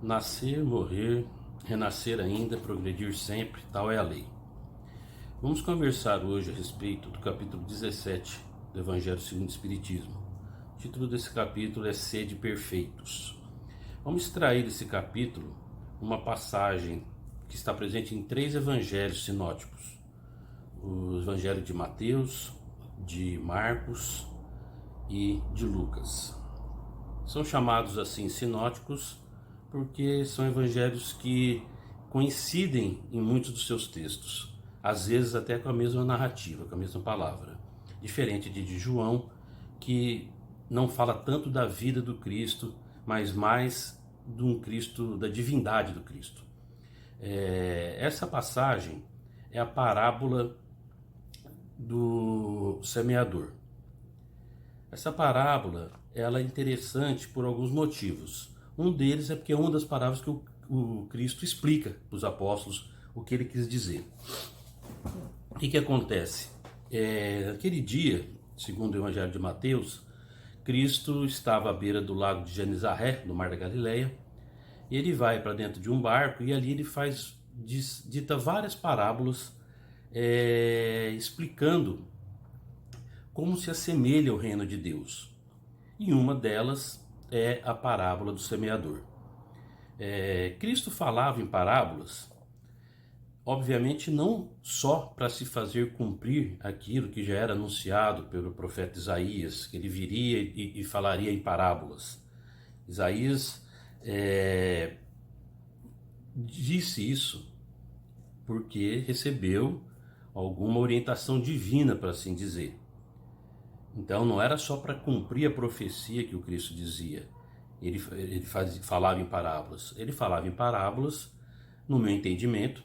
Nascer, morrer, renascer ainda, progredir sempre, tal é a lei. Vamos conversar hoje a respeito do capítulo 17 do Evangelho segundo o Espiritismo. O título desse capítulo é Sede Perfeitos. Vamos extrair desse capítulo uma passagem que está presente em 3 evangelhos sinóticos. O evangelho de Mateus, de Marcos e de Lucas. São chamados assim sinóticos porque são evangelhos que coincidem em muitos dos seus textos, às vezes até com a mesma narrativa, com a mesma palavra. Diferente de João, que não fala tanto da vida do Cristo, mas mais de um Cristo, da divindade do Cristo. Essa passagem é a parábola do semeador. Essa parábola ela é interessante por alguns motivos. Um deles é porque é uma das parábolas que o Cristo explica para os apóstolos o que ele quis dizer. O que acontece? Naquele dia, segundo o Evangelho de Mateus, Cristo estava à beira do lago de Genezaré, no Mar da Galileia, e ele vai para dentro de um barco e ali ele dita várias parábolas explicando como se assemelha ao reino de Deus. E uma delas é a parábola do semeador. Cristo falava em parábolas, obviamente não só para se fazer cumprir aquilo que já era anunciado pelo profeta Isaías, que ele viria e falaria em parábolas. Isaías disse isso porque recebeu alguma orientação divina, para assim dizer. Então não era só para cumprir a profecia que o Cristo dizia. Ele falava em parábolas. Ele falava em parábolas, no meu entendimento,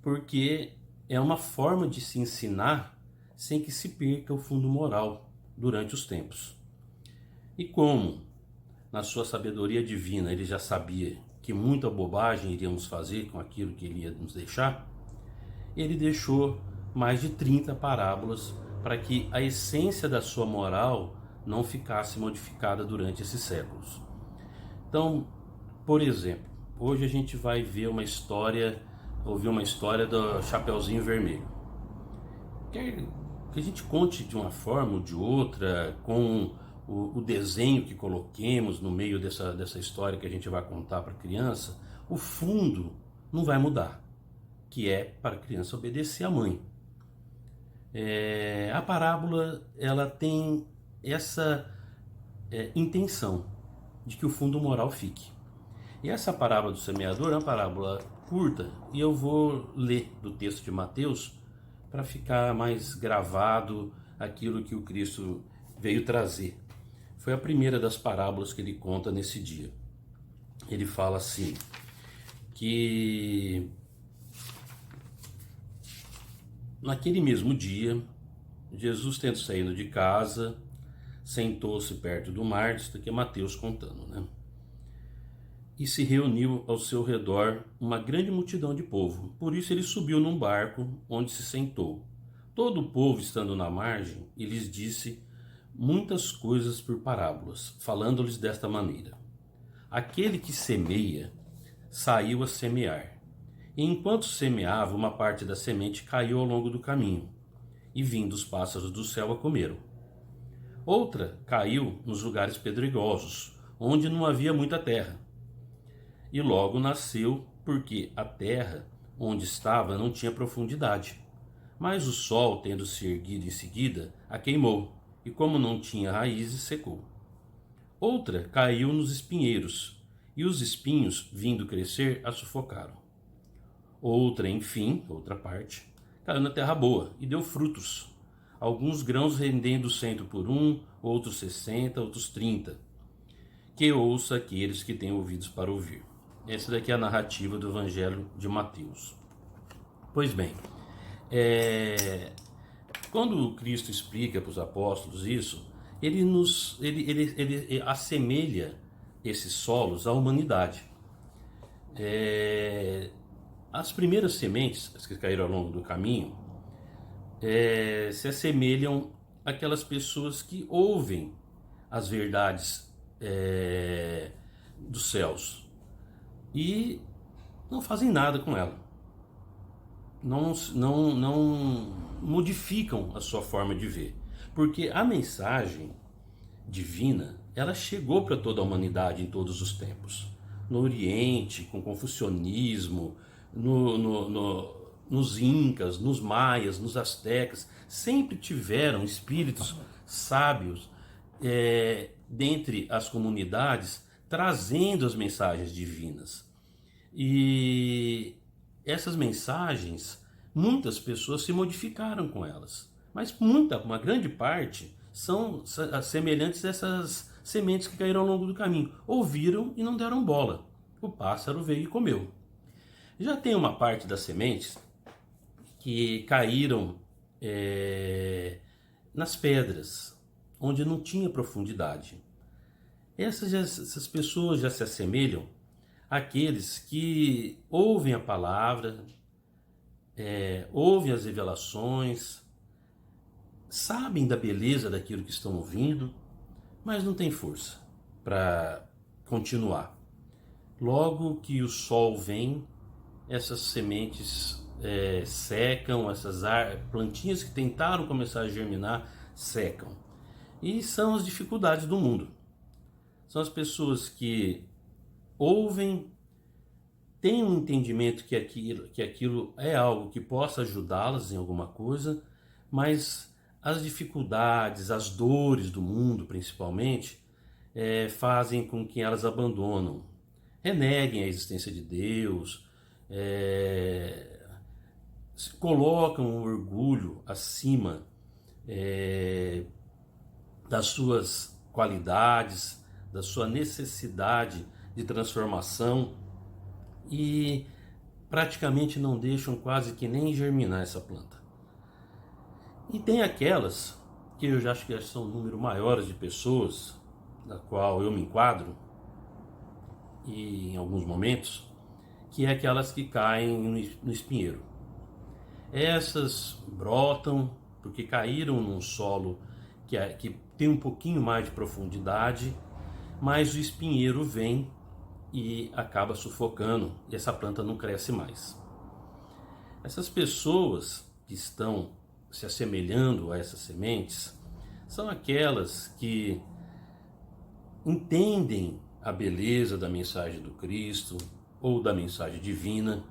porque é uma forma de se ensinar sem que se perca o fundo moral durante os tempos. E como, na sua sabedoria divina, ele já sabia que muita bobagem iríamos fazer com aquilo que ele ia nos deixar, ele deixou mais de 30 parábolas para que a essência da sua moral não ficasse modificada durante esses séculos. Então, por exemplo, hoje a gente vai ouvir uma história do Chapeuzinho Vermelho. Quer que a gente conte de uma forma ou de outra, com o desenho que coloquemos no meio dessa história que a gente vai contar para a criança, o fundo não vai mudar, que é para a criança obedecer à mãe. A parábola ela tem essa intenção de que o fundo moral fique. E essa parábola do semeador é uma parábola curta e eu vou ler do texto de Mateus para ficar mais gravado aquilo que o Cristo veio trazer. Foi a primeira das parábolas que ele conta nesse dia. Ele fala assim, que naquele mesmo dia, Jesus, tendo saído de casa, sentou-se perto do mar, isso daqui é Mateus contando, né? E se reuniu ao seu redor uma grande multidão de povo. Por isso ele subiu num barco, onde se sentou. Todo o povo estando na margem, e lhes disse muitas coisas por parábolas, falando-lhes desta maneira. Aquele que semeia, saiu a semear. E enquanto semeava, uma parte da semente caiu ao longo do caminho, e vindo os pássaros do céu a comeram. Outra caiu nos lugares pedregosos, onde não havia muita terra. E logo nasceu, porque a terra onde estava não tinha profundidade. Mas o sol, tendo se erguido em seguida, a queimou, e como não tinha raízes, secou. Outra caiu nos espinheiros, e os espinhos, vindo crescer, a sufocaram. Outra, enfim, outra parte, caiu na terra boa e deu frutos. Alguns grãos rendendo 100 por um, outros 60, outros 30. Que ouça aqueles que têm ouvidos para ouvir. Essa daqui é a narrativa do Evangelho de Mateus. Pois bem, quando Cristo explica para os apóstolos isso, ele assemelha esses solos à humanidade. As primeiras sementes que caíram ao longo do caminho se assemelham àquelas pessoas que ouvem as verdades dos céus, e não fazem nada com ela. Não modificam a sua forma de ver. Porque a mensagem divina, ela chegou para toda a humanidade em todos os tempos. No Oriente, com o confucionismo, nos incas, nos maias, nos astecas, sempre tiveram espíritos sábios dentre as comunidades trazendo as mensagens divinas. E essas mensagens, muitas pessoas se modificaram com elas, mas uma grande parte são semelhantes a essas sementes que caíram ao longo do caminho. Ouviram e não deram bola. O pássaro veio e comeu. Já tem uma parte das sementes que caíram nas pedras, onde não tinha profundidade. Essas pessoas já se assemelham àqueles que ouvem a palavra, ouvem as revelações, sabem da beleza daquilo que estão ouvindo, mas não têm força para continuar. Logo que o sol vem, essas sementes secam, essas plantinhas que tentaram começar a germinar secam. E são as dificuldades do mundo. São as pessoas que ouvem, têm um entendimento que aquilo é algo que possa ajudá-las em alguma coisa, mas as dificuldades, as dores do mundo, principalmente, fazem com que elas abandonam, reneguem a existência de Deus, colocam o orgulho acima das suas qualidades, da sua necessidade de transformação e praticamente não deixam quase que nem germinar essa planta. E tem aquelas que eu já acho que são um número maior de pessoas, na qual eu me enquadro, e em alguns momentos, que é aquelas que caem no espinheiro. Essas brotam porque caíram num solo que tem um pouquinho mais de profundidade, mas o espinheiro vem e acaba sufocando e essa planta não cresce mais. Essas pessoas que estão se assemelhando a essas sementes são aquelas que entendem a beleza da mensagem do Cristo ou da mensagem divina,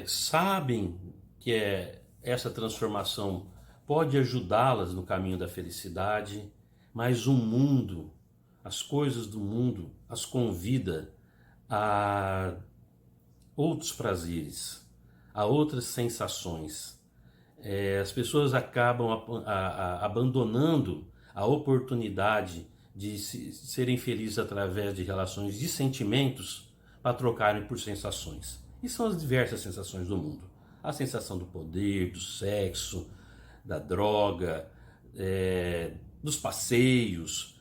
sabem que essa transformação pode ajudá-las no caminho da felicidade, mas o mundo, as coisas do mundo, as convida a outros prazeres, a outras sensações. As pessoas acabam abandonando a oportunidade de serem felizes através de relações de sentimentos para trocarem por sensações. E são as diversas sensações do mundo. A sensação do poder, do sexo, da droga, dos passeios,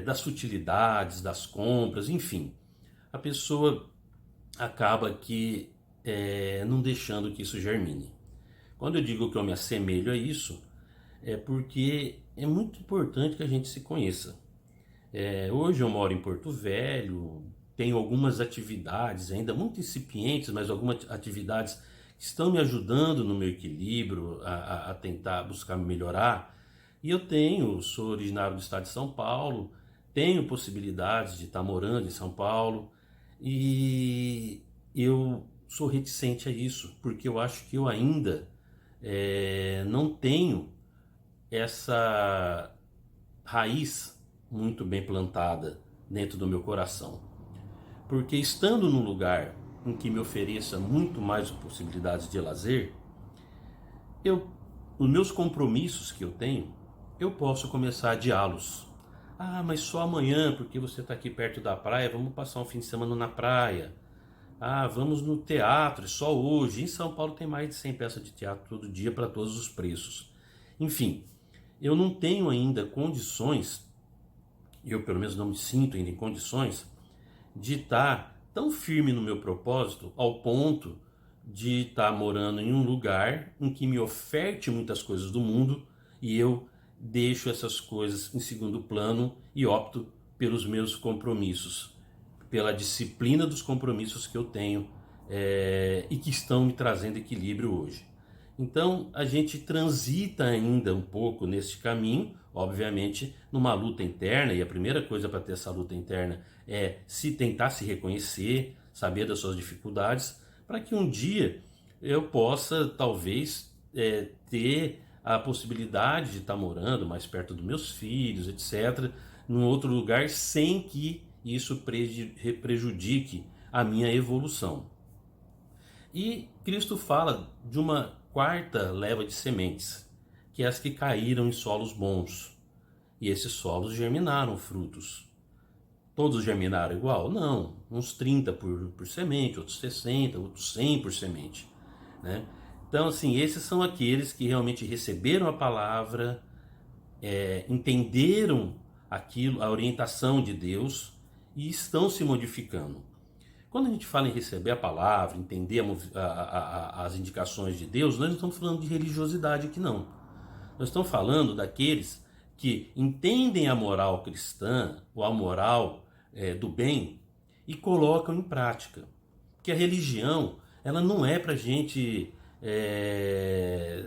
das futilidades, das compras, enfim. A pessoa acaba que não deixando que isso germine. Quando eu digo que eu me assemelho a isso, é porque é muito importante que a gente se conheça. Hoje eu moro em Porto Velho, tenho algumas atividades ainda muito incipientes, mas algumas atividades que estão me ajudando no meu equilíbrio, a tentar buscar me melhorar. E sou originário do estado de São Paulo, tenho possibilidades de estar morando em São Paulo, e eu sou reticente a isso, porque eu acho que eu ainda não tenho essa raiz muito bem plantada dentro do meu coração. Porque estando num lugar em que me ofereça muito mais possibilidades de lazer, os meus compromissos que eu tenho, eu posso começar a adiá-los. Ah, mas só amanhã, porque você está aqui perto da praia, vamos passar um fim de semana na praia. Ah, vamos no teatro, só hoje. Em São Paulo tem mais de 100 peças de teatro todo dia para todos os preços. Enfim, eu não tenho ainda condições, eu pelo menos não me sinto ainda em condições, de estar tão firme no meu propósito ao ponto de estar morando em um lugar em que me oferte muitas coisas do mundo e eu deixo essas coisas em segundo plano e opto pelos meus compromissos. pela disciplina dos compromissos que eu tenho e que estão me trazendo equilíbrio hoje. Então a gente transita ainda um pouco nesse caminho, obviamente numa luta interna, e a primeira coisa para ter essa luta interna é tentar se reconhecer, saber das suas dificuldades, para que um dia eu possa talvez ter a possibilidade de estar morando mais perto dos meus filhos, etc., num outro lugar, sem que isso prejudique a minha evolução. E Cristo fala de uma quarta leva de sementes, que é as que caíram em solos bons. E esses solos germinaram frutos. Todos germinaram igual? Não. Uns 30 por semente, outros 60, outros 100 por semente, né? Então, assim, esses são aqueles que realmente receberam a palavra, entenderam aquilo, a orientação de Deus, e estão se modificando. Quando a gente fala em receber a palavra, entender as indicações de Deus, nós não estamos falando de religiosidade aqui, não. Nós estamos falando daqueles que entendem a moral cristã, ou a moral do bem, e colocam em prática. Porque a religião, ela não é para a gente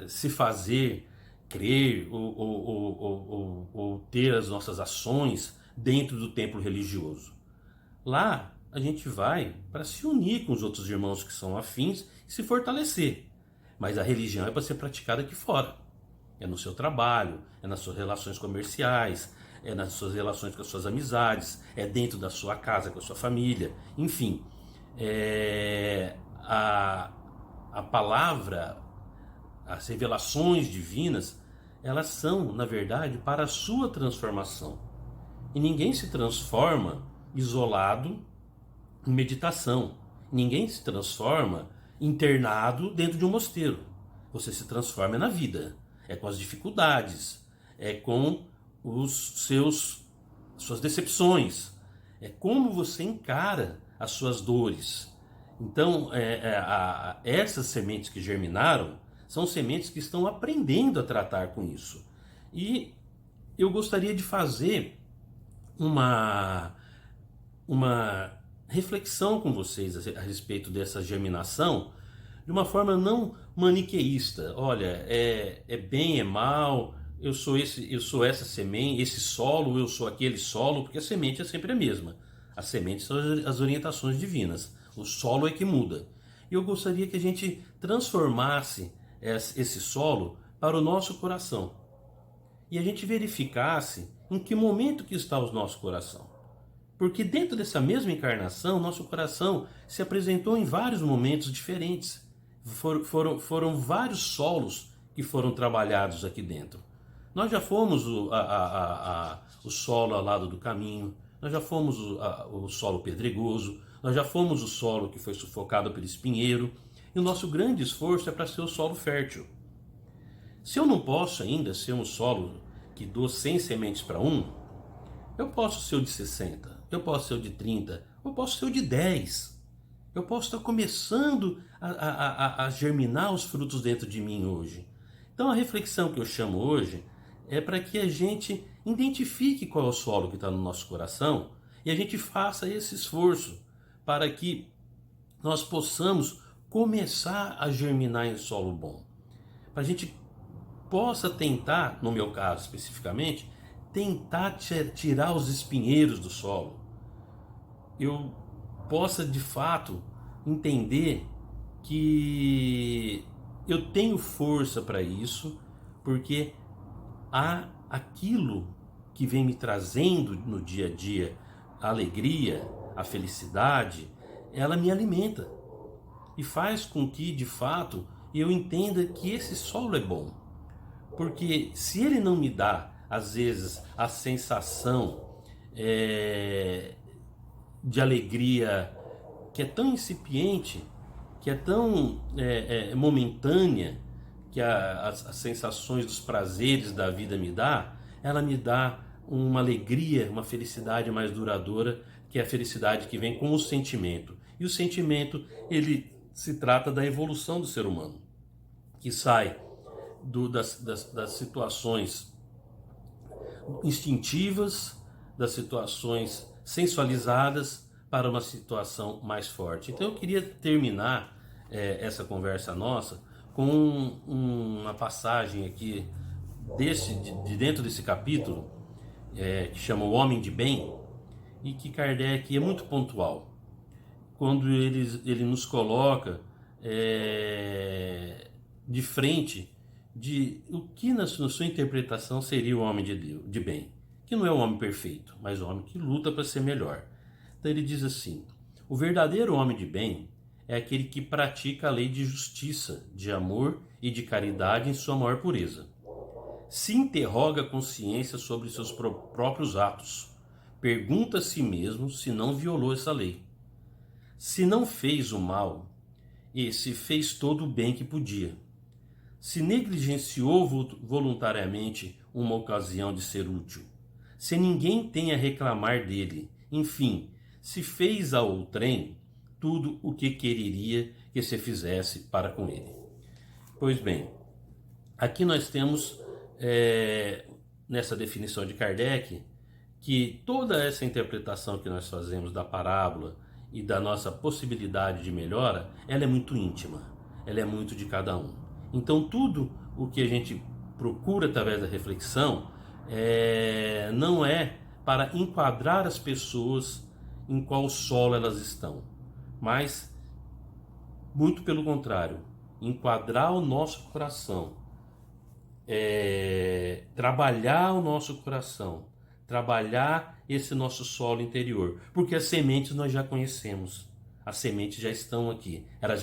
se fazer crer ou ter as nossas ações dentro do templo religioso. Lá a gente vai para se unir com os outros irmãos que são afins e se fortalecer. Mas a religião é para ser praticada aqui fora. É no seu trabalho, é nas suas relações comerciais, é nas suas relações com as suas amizades, é dentro da sua casa, com a sua família, enfim. A palavra, as revelações divinas, elas são, na verdade, para a sua transformação. E ninguém se transforma isolado em meditação. Ninguém se transforma internado dentro de um mosteiro. Você se transforma na vida, é com as dificuldades, é com suas decepções, é como você encara as suas dores. Então, essas sementes que germinaram são sementes que estão aprendendo a tratar com isso. E eu gostaria de fazer uma reflexão com vocês a respeito dessa germinação de uma forma não maniqueísta. Olha, é bem, é mal, eu sou essa semente, esse solo, eu sou aquele solo, porque a semente é sempre a mesma. As sementes são as orientações divinas. O solo é que muda. E eu gostaria que a gente transformasse esse solo para o nosso coração. E a gente verificasse em que momento que está o nosso coração. Porque dentro dessa mesma encarnação, nosso coração se apresentou em vários momentos diferentes. Foram vários solos que foram trabalhados aqui dentro. Nós já fomos o solo ao lado do caminho, nós já fomos o solo pedregoso, nós já fomos o solo que foi sufocado pelo espinheiro, e o nosso grande esforço é para ser o solo fértil. Se eu não posso ainda ser um solo que dou 100 sementes para um, eu posso ser o de 60, eu posso ser o de 30, eu posso ser o de 10. Eu posso estar começando a germinar os frutos dentro de mim hoje. Então a reflexão que eu chamo hoje é para que a gente identifique qual é o solo que está no nosso coração e a gente faça esse esforço para que nós possamos começar a germinar em solo bom. Para a gente possa tentar, no meu caso especificamente, tentar tirar os espinheiros do solo. Eu possa de fato entender que eu tenho força para isso, porque há aquilo que vem me trazendo no dia a dia, a alegria, a felicidade, ela me alimenta e faz com que de fato eu entenda que esse solo é bom. Porque se ele não me dá, às vezes, a sensação de alegria que é tão incipiente, que é tão momentânea, que as sensações dos prazeres da vida me dá, ela me dá uma alegria, uma felicidade mais duradoura, que é a felicidade que vem com o sentimento. E o sentimento, ele se trata da evolução do ser humano, que sai das situações instintivas, das situações sensualizadas, para uma situação mais forte. Então eu queria terminar essa conversa nossa com uma passagem aqui de dentro desse capítulo, que chama O Homem de Bem, e que Kardec é muito pontual quando ele nos coloca de frente de o que na sua interpretação seria o homem de Deus, de bem, que não é o homem perfeito, mas o homem que luta para ser melhor. Então ele diz assim: o verdadeiro homem de bem é aquele que pratica a lei de justiça, de amor e de caridade em sua maior pureza. Se interroga a consciência sobre seus próprios atos, pergunta a si mesmo se não violou essa lei. Se não fez o mal, esse fez todo o bem que podia. Se negligenciou voluntariamente uma ocasião de ser útil, se ninguém tem a reclamar dele, enfim, se fez a outrem tudo o que quereria que se fizesse para com ele. Pois bem, aqui nós temos, nessa definição de Kardec, que toda essa interpretação que nós fazemos da parábola e da nossa possibilidade de melhora, ela é muito íntima, ela é muito de cada um. Então tudo o que a gente procura através da reflexão não é para enquadrar as pessoas em qual solo elas estão, mas muito pelo contrário, enquadrar o nosso coração, trabalhar o nosso coração, trabalhar esse nosso solo interior, porque as sementes nós já conhecemos, as sementes já estão aqui, elas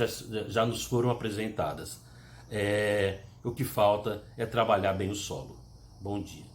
já nos foram apresentadas. O que falta é trabalhar bem o solo. Bom dia.